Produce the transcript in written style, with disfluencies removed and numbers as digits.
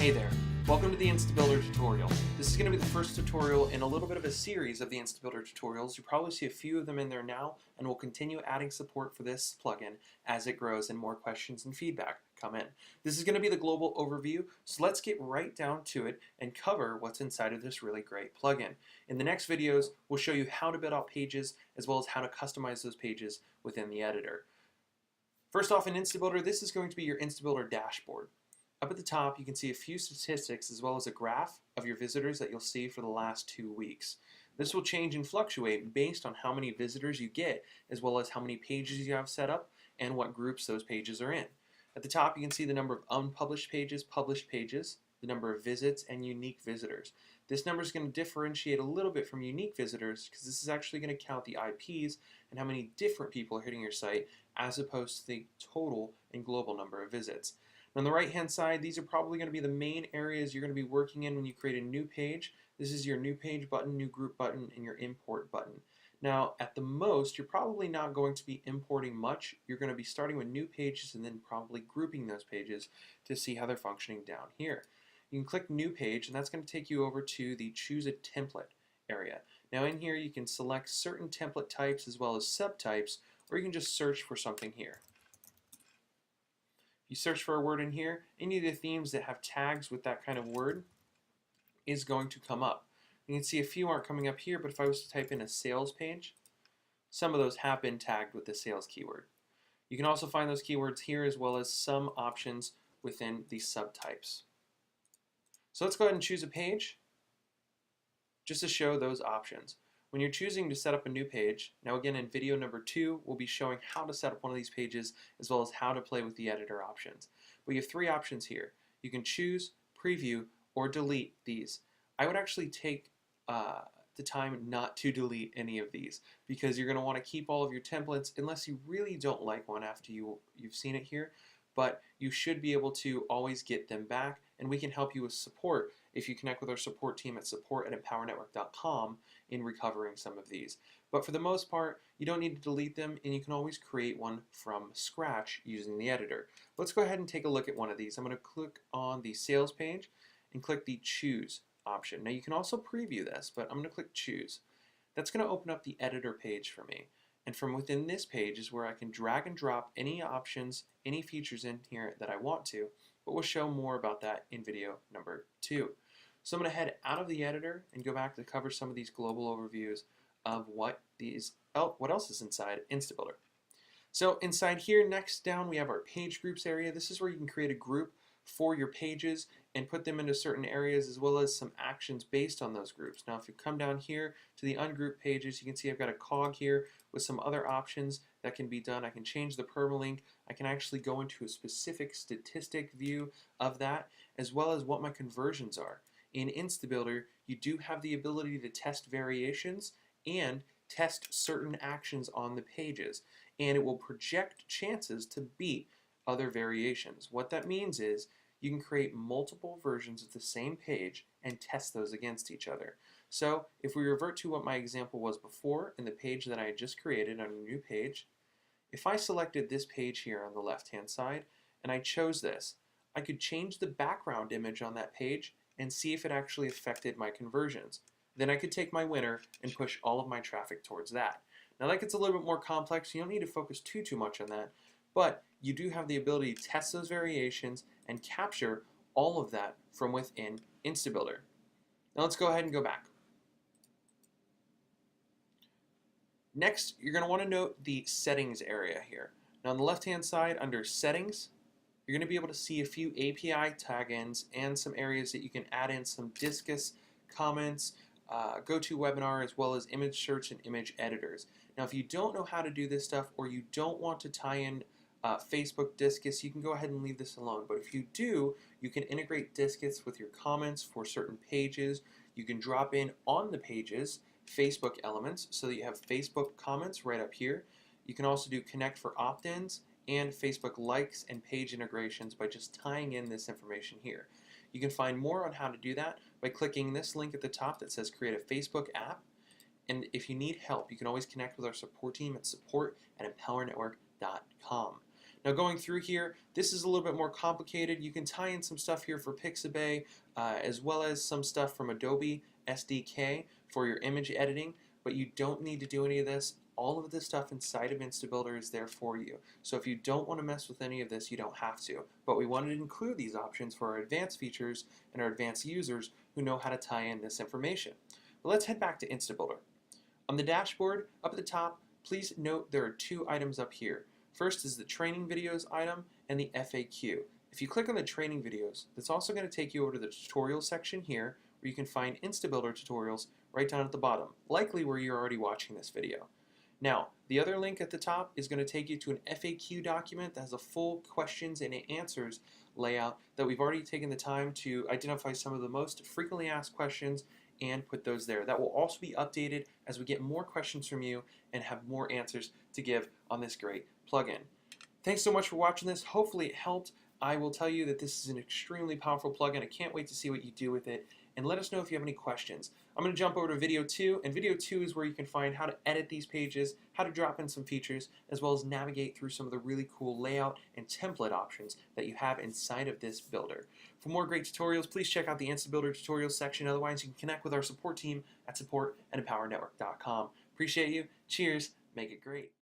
Hey there, welcome to the Instabuilder tutorial. This is going to be the first tutorial in a little bit of a series of the Instabuilder tutorials. You probably see a few of them in there now, and we'll continue adding support for this plugin as it grows and more questions and feedback come in. This is going to be the global overview, so let's get right down to it and cover what's inside of this really great plugin. In the next videos, we'll show you how to build out pages as well as how to customize those pages within the editor. First off, in Instabuilder, this is going to be your Instabuilder dashboard. Up at the top, you can see a few statistics as well as a graph of your visitors that you'll see for the last 2 weeks. This will change and fluctuate based on how many visitors you get, as well as how many pages you have set up and what groups those pages are in. At the top, you can see the number of unpublished pages, published pages, the number of visits, and unique visitors. This number is going to differentiate a little bit from unique visitors because this is actually going to count the IPs and how many different people are hitting your site as opposed to the total and global number of visits. On the right hand side, these are probably going to be the main areas you're going to be working in when you create a new page. This is your new page button, new group button, and your import button. Now at the most, you're probably not going to be importing much. You're going to be starting with new pages and then probably grouping those pages to see how they're functioning down here. You can click new page, and that's going to take you over to the choose a template area. Now in here you can select certain template types as well as subtypes, or you can just search for something here. You search for a word in here, any of the themes that have tags with that kind of word is going to come up. You can see a few aren't coming up here, but if I was to type in a sales page, some of those have been tagged with the sales keyword. You can also find those keywords here as well as some options within the subtypes. So let's go ahead and choose a page just to show those options. When you're choosing to set up a new page, now again in video number 2, we'll be showing how to set up one of these pages as well as how to play with the editor options. But you have 3 options here. You can choose, preview, or delete these. I would actually take the time not to delete any of these because you're going to want to keep all of your templates unless you really don't like one after you've seen it here. But you should be able to always get them back, and we can help you with support if you connect with our support team at support@empowernetwork.com in recovering some of these. But for the most part, you don't need to delete them, and you can always create one from scratch using the editor. Let's go ahead and take a look at one of these. I'm going to click on the sales page and click the choose option. Now you can also preview this, but I'm going to click choose. That's going to open up the editor page for me. And from within this page is where I can drag and drop any options, any features in here that I want to, but we'll show more about that in video number 2. So I'm going to head out of the editor and go back to cover some of these global overviews of what else is inside Instabuilder. So inside here, next down, we have our page groups area. This is where you can create a group for your pages and put them into certain areas as well as some actions based on those groups. Now if you come down here to the ungrouped pages, you can see I've got a cog here with some other options that can be done. I can change the permalink. I can actually go into a specific statistic view of that as well as what my conversions are. In Instabuilder, you do have the ability to test variations and test certain actions on the pages, and it will project chances to beat other variations. What that means is you can create multiple versions of the same page and test those against each other. So if we revert to what my example was before in the page that I had just created on a new page, if I selected this page here on the left hand side and I chose this, I could change the background image on that page and see if it actually affected my conversions. Then I could take my winner and push all of my traffic towards that. Now that gets a little bit more complex. You don't need to focus too much on that, but you do have the ability to test those variations and capture all of that from within Instabuilder. Now let's go ahead and go back. Next, you're going to want to note the settings area here. Now on the left hand side under settings, you're going to be able to see a few API tag-ins and some areas that you can add in some discus, comments, GoToWebinar, as well as image search and image editors. Now if you don't know how to do this stuff or you don't want to tie in Facebook discus, you can go ahead and leave this alone. But if you do, you can integrate discus with your comments for certain pages. You can drop in on the pages Facebook elements so that you have Facebook comments right up here. You can also do connect for opt-ins and Facebook likes and page integrations by just tying in this information here. You can find more on how to do that by clicking this link at the top that says create a Facebook app. And if you need help, you can always connect with our support team at support@empowernetwork.com. Now going through here, this is a little bit more complicated. You can tie in some stuff here for Pixabay, as well as some stuff from Adobe SDK for your image editing, but you don't need to do any of this. All of this stuff inside of Instabuilder is there for you. So if you don't want to mess with any of this, you don't have to. But we wanted to include these options for our advanced features and our advanced users who know how to tie in this information. But let's head back to Instabuilder. On the dashboard, up at the top, please note there are two items up here. First is the training videos item and the FAQ. If you click on the training videos, that's also going to take you over to the tutorial section here, where you can find Instabuilder tutorials right down at the bottom, likely where you're already watching this video. Now, the other link at the top is going to take you to an FAQ document that has a full questions and answers layout that we've already taken the time to identify some of the most frequently asked questions and put those there. That will also be updated as we get more questions from you and have more answers to give on this great plugin. Thanks so much for watching this. Hopefully it helped. I will tell you that this is an extremely powerful plugin. I can't wait to see what you do with it. And let us know if you have any questions. I'm going to jump over to video 2, and video 2 is where you can find how to edit these pages, how to drop in some features, as well as navigate through some of the really cool layout and template options that you have inside of this builder. For more great tutorials, please check out the Instabuilder tutorials section. Otherwise, you can connect with our support team at support@empowernetwork.com. Appreciate you. Cheers. Make it great.